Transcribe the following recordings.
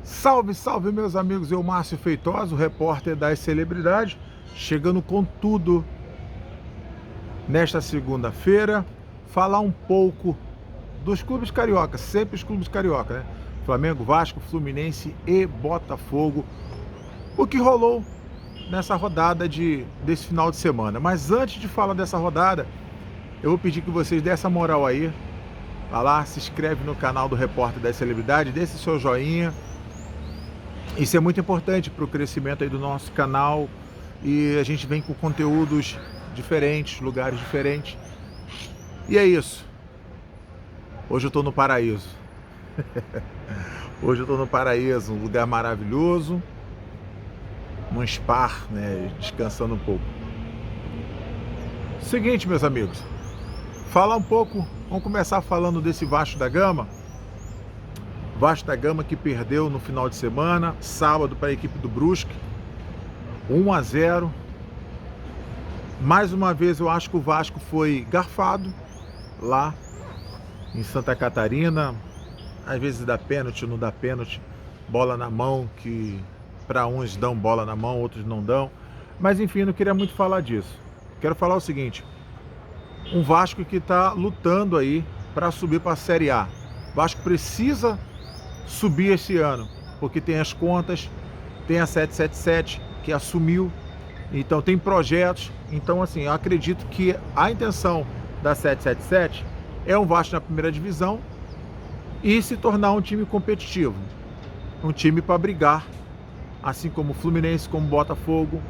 Salve, salve meus amigos, eu Márcio Feitosa, o repórter das celebridades, chegando com tudo nesta segunda-feira, falar um pouco dos clubes cariocas, sempre os clubes cariocas, né? Flamengo, Vasco, Fluminense e Botafogo, o que rolou nessa rodada desse final de semana. Mas antes de falar dessa rodada, eu vou pedir que vocês dêem essa moral aí, vai lá, se inscreve no canal do repórter das celebridades, deixe seu joinha. Isso é muito importante para o crescimento aí do nosso canal e a gente vem com conteúdos diferentes, lugares diferentes. E é isso. Hoje eu estou no paraíso. Hoje eu estou no paraíso, um lugar maravilhoso, num spa, né, descansando um pouco. Seguinte, meus amigos, falar um pouco, vamos começar falando desse Vasco da Gama. Vasco da Gama que perdeu no final de semana, sábado, para a equipe do Brusque, 1-0. Mais uma vez eu acho que o Vasco foi garfado lá em Santa Catarina. Às vezes dá pênalti, não dá pênalti, bola na mão, que para uns dão bola na mão, outros não dão. Mas enfim, não queria muito falar disso. Quero falar o seguinte: um Vasco que está lutando aí para subir para a Série A. O Vasco precisa subir esse ano, porque tem as contas, tem a 777 que assumiu, então tem projetos. Então assim, eu acredito que a intenção da 777 é um Vasco na primeira divisão e se tornar um time competitivo, um time para brigar, assim como o Fluminense, como o Botafogo,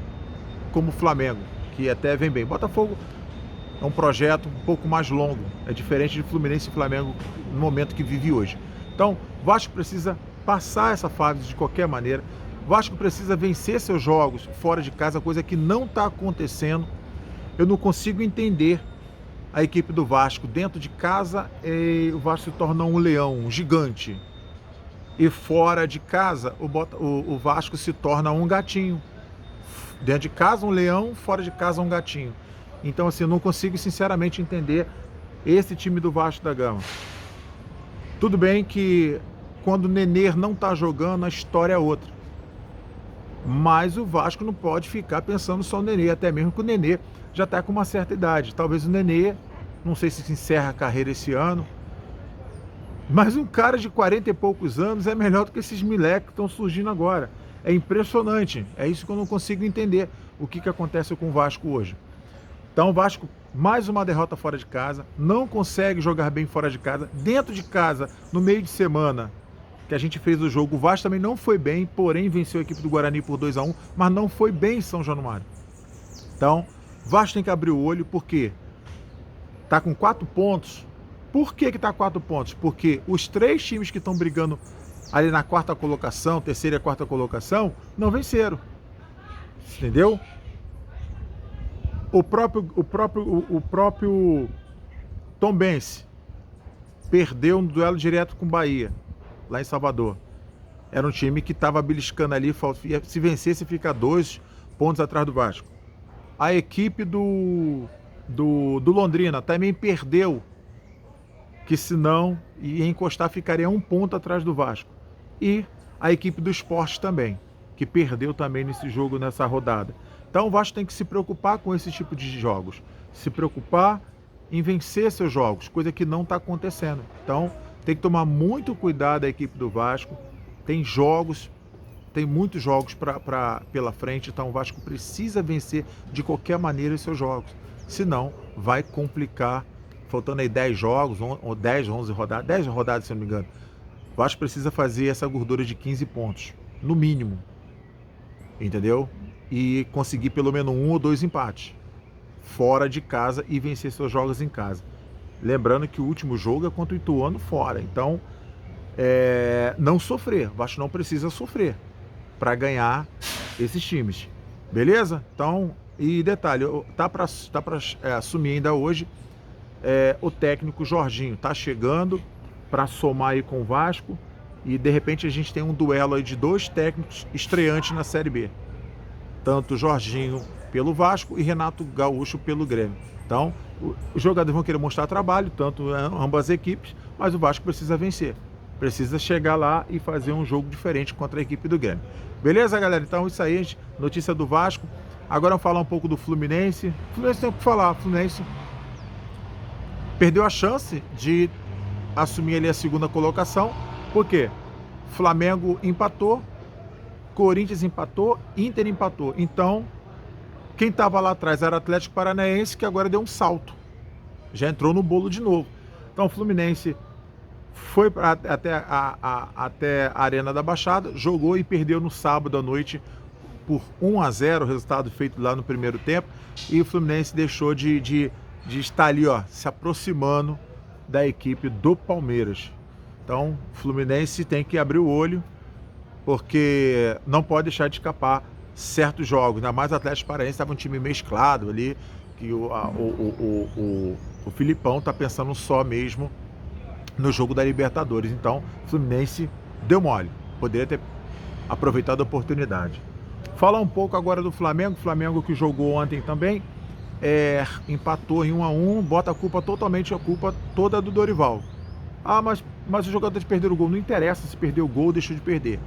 como o Flamengo, que até vem bem. Botafogo é um projeto um pouco mais longo, é diferente de Fluminense e Flamengo no momento que vive hoje. Então, o Vasco precisa passar essa fase de qualquer maneira. O Vasco precisa vencer seus jogos fora de casa, coisa que não está acontecendo. Eu não consigo entender a equipe do Vasco. Dentro de casa, o Vasco se torna um leão, um gigante. E fora de casa, o Vasco se torna um gatinho. Dentro de casa, um leão, fora de casa, um gatinho. Então, assim, eu não consigo, sinceramente, entender esse time do Vasco da Gama. Tudo bem que quando o Nenê não está jogando, a história é outra. Mas o Vasco não pode ficar pensando só no Nenê, até mesmo que o Nenê já está com uma certa idade. Talvez o Nenê, não sei se encerra a carreira esse ano, mas um cara de 40 e poucos anos é melhor do que esses moleques que estão surgindo agora. É impressionante, é isso que eu não consigo entender, o que acontece com o Vasco hoje. Então o Vasco, mais uma derrota fora de casa, não consegue jogar bem fora de casa. Dentro de casa, no meio de semana que a gente fez o jogo, o Vasco também não foi bem, porém venceu a equipe do Guarani por 2-1, mas não foi bem em São Januário. Então, o Vasco tem que abrir o olho, porque está com 4 pontos. Por que está 4 pontos? Porque os 3 times que estão brigando ali na quarta colocação, terceira e quarta colocação, não venceram. Entendeu? O próprio Tombense perdeu no duelo direto com o Bahia, lá em Salvador. Era um time que estava beliscando ali, se vencesse fica 2 pontos atrás do Vasco. A equipe do Londrina também perdeu, que senão ia encostar, ficaria 1 ponto atrás do Vasco. E a equipe do Sport também, que perdeu também nesse jogo, nessa rodada. Então o Vasco tem que se preocupar com esse tipo de jogos, se preocupar em vencer seus jogos, coisa que não está acontecendo. Então tem que tomar muito cuidado a equipe do Vasco. Tem muitos jogos pela frente, então o Vasco precisa vencer de qualquer maneira os seus jogos, senão vai complicar. Faltando aí 10 jogos, ou 10, 11 rodadas, 10 rodadas se eu não me engano, o Vasco precisa fazer essa gordura de 15 pontos, no mínimo, entendeu? E conseguir pelo menos 1 ou 2 empates fora de casa e vencer seus jogos em casa. Lembrando que o último jogo é contra o Ituano fora, então não sofrer. O Vasco não precisa sofrer para ganhar esses times, beleza? Então, e detalhe, tá para assumir ainda hoje o técnico Jorginho, tá chegando para somar aí com o Vasco, e de repente a gente tem um duelo aí de 2 técnicos estreantes na Série B. Tanto Jorginho pelo Vasco e Renato Gaúcho pelo Grêmio. Então, os jogadores vão querer mostrar trabalho, tanto ambas as equipes, mas o Vasco precisa vencer. precisa chegar lá e fazer um jogo diferente contra a equipe do Grêmio. Beleza, galera? Então isso aí, gente, notícia do Vasco. Agora vamos falar um pouco do Fluminense. Fluminense tem o que falar. Fluminense perdeu a chance de assumir ali a segunda colocação. Por quê? Flamengo empatou, Corinthians empatou, Inter empatou. Então, quem estava lá atrás era o Atlético Paranaense, que agora deu um salto. Já entrou no bolo de novo. Então, o Fluminense foi até a Arena da Baixada, jogou e perdeu no sábado à noite por 1-0, o resultado feito lá no primeiro tempo. E o Fluminense deixou de estar ali, ó, se aproximando da equipe do Palmeiras. Então, o Fluminense tem que abrir o olho, porque não pode deixar de escapar certos jogos. Ainda mais o Atlético Paranaense estava um time mesclado ali, que o Filipão está pensando só mesmo no jogo da Libertadores. Então, o Fluminense deu mole, poderia ter aproveitado a oportunidade. Falar um pouco agora do Flamengo. O Flamengo que jogou ontem também, empatou em 1-1, bota a culpa toda do Dorival. Ah, mas os jogadores perderam o gol. Não interessa se perdeu o gol ou deixou de perder.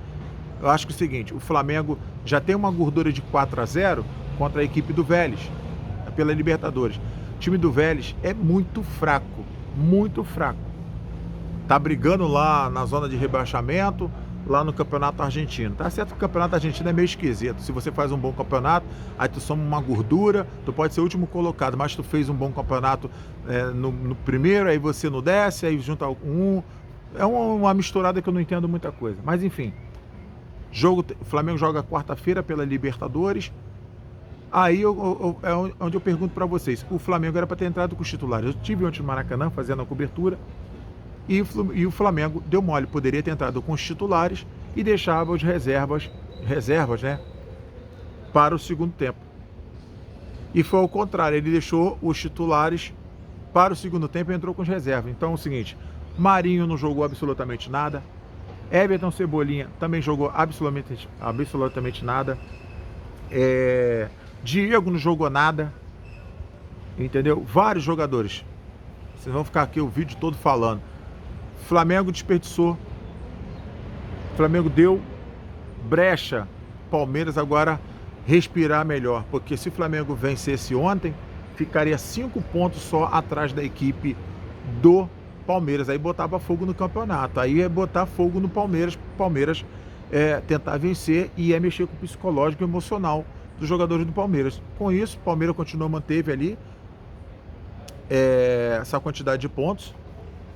Eu acho que é o seguinte, o Flamengo já tem uma gordura de 4-0 contra a equipe do Vélez, pela Libertadores. O time do Vélez é muito fraco, muito fraco. Tá brigando lá na zona de rebaixamento, lá no Campeonato Argentino. Tá certo que o Campeonato Argentino é meio esquisito. Se você faz um bom campeonato, aí tu soma uma gordura, tu pode ser o último colocado, mas tu fez um bom campeonato no primeiro, aí você não desce, aí junta um. É uma misturada que eu não entendo muita coisa. Mas enfim, o Flamengo joga quarta-feira pela Libertadores. Aí é onde eu pergunto para vocês, o Flamengo era para ter entrado com os titulares. Eu estive ontem no Maracanã fazendo a cobertura, e o Flamengo deu mole, poderia ter entrado com os titulares e deixava os reservas, né, para o segundo tempo. E foi ao contrário, ele deixou os titulares para o segundo tempo e entrou com os reservas. Então é o seguinte, Marinho não jogou absolutamente nada, Everton Cebolinha também jogou absolutamente nada, Diego não jogou nada, entendeu? Vários jogadores, vocês vão ficar aqui o vídeo todo falando. Flamengo desperdiçou, Flamengo deu brecha, Palmeiras agora respirar melhor, porque se o Flamengo vencesse ontem, ficaria 5 pontos só atrás da equipe do Palmeiras, aí botava fogo no campeonato, aí ia botar fogo no Palmeiras, tentar vencer e ia mexer com o psicológico e emocional dos jogadores do Palmeiras. Com isso, o Palmeiras manteve ali essa quantidade de pontos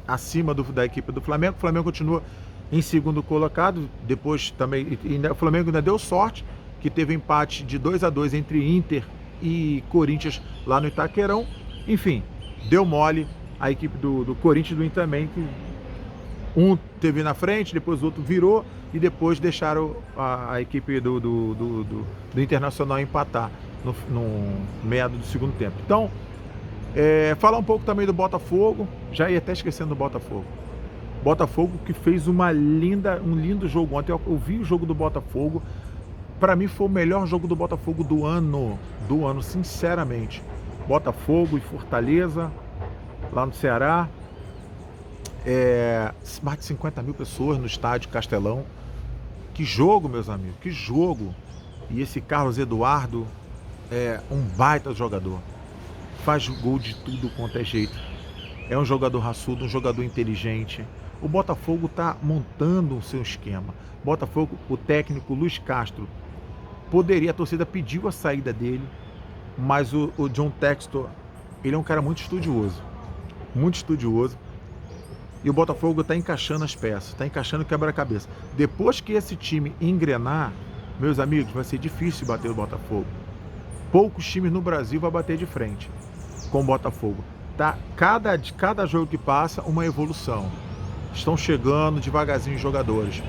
acima da equipe do Flamengo. O Flamengo continua em segundo colocado, depois também, o Flamengo ainda deu sorte, que teve empate de 2-2 entre Inter e Corinthians lá no Itaquerão. Enfim, deu mole a equipe do Corinthians e do Inter também, que um teve na frente, depois o outro virou e depois deixaram a equipe do Internacional empatar no meado do segundo tempo. Então, falar um pouco também do Botafogo, já ia até esquecendo do Botafogo. Botafogo que fez um lindo jogo ontem. Eu vi o jogo do Botafogo, para mim foi o melhor jogo do Botafogo do ano, sinceramente. Botafogo e Fortaleza, lá no Ceará, mais de 50 mil pessoas no estádio Castelão. Que jogo, meus amigos, que jogo! E esse Carlos Eduardo é um baita jogador. Faz gol de tudo quanto é jeito. É um jogador raçudo, um jogador inteligente. O Botafogo está montando o seu esquema. Botafogo, o técnico Luiz Castro, a torcida pediu a saída dele, mas o John Textor, ele é um cara muito estudioso. E o Botafogo está encaixando as peças, está encaixando o quebra-cabeça. Depois que esse time engrenar, meus amigos, vai ser difícil bater o Botafogo. Poucos times no Brasil vão bater de frente com o Botafogo. Tá? Cada jogo que passa, uma evolução. Estão chegando devagarzinho os jogadores.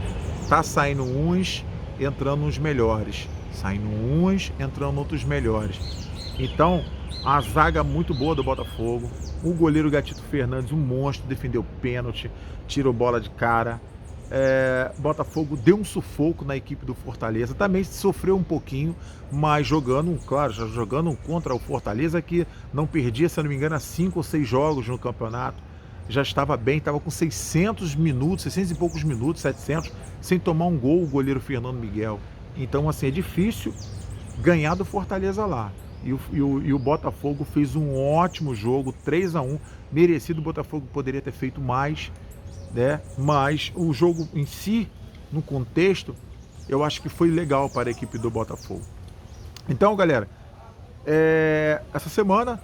Tá saindo uns, entrando uns melhores. Saindo uns, entrando outros melhores. Então, a zaga muito boa do Botafogo. O goleiro Gatito Fernandes, um monstro, defendeu pênalti, tirou bola de cara. Botafogo deu um sufoco na equipe do Fortaleza, também sofreu um pouquinho, mas jogando contra o Fortaleza, que não perdia, se não me engano, 5 ou 6 jogos no campeonato. já estava bem, estava com 600 minutos, 600 e poucos minutos, 700, sem tomar um gol o goleiro Fernando Miguel. Então, assim, é difícil ganhar do Fortaleza lá. E o Botafogo fez um ótimo jogo, 3-1, merecido. O Botafogo poderia ter feito mais, né? Mas o jogo em si, no contexto, eu acho que foi legal para a equipe do Botafogo. Então, galera, essa semana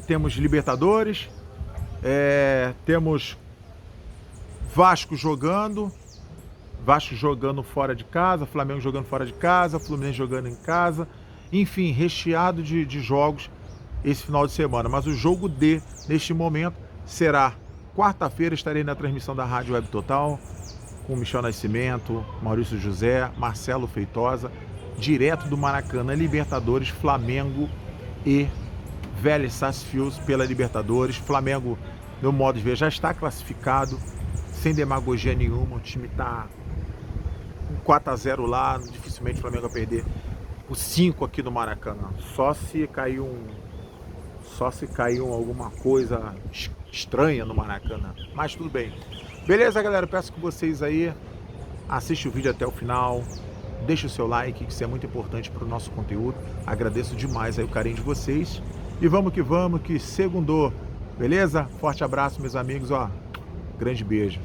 temos Libertadores, temos Vasco jogando fora de casa, Flamengo jogando fora de casa, Fluminense jogando em casa, enfim, recheado de jogos esse final de semana. Mas o jogo neste momento, será quarta-feira. Estarei na transmissão da Rádio Web Total, com Michel Nascimento, Maurício José, Marcelo Feitosa, direto do Maracanã, Libertadores, Flamengo e Vélez Sarsfield pela Libertadores. Flamengo, meu modo de ver, já está classificado, sem demagogia nenhuma. O time está com 4-0 lá, dificilmente o Flamengo vai perder por 5 aqui no Maracanã. Só se caiu alguma coisa estranha no Maracanã. Mas tudo bem. Beleza, galera? Peço que vocês aí assistam o vídeo até o final. Deixe o seu like, que isso é muito importante para o nosso conteúdo. Agradeço demais aí o carinho de vocês. E vamos, que segundou. Beleza? Forte abraço, meus amigos. Ó, grande beijo.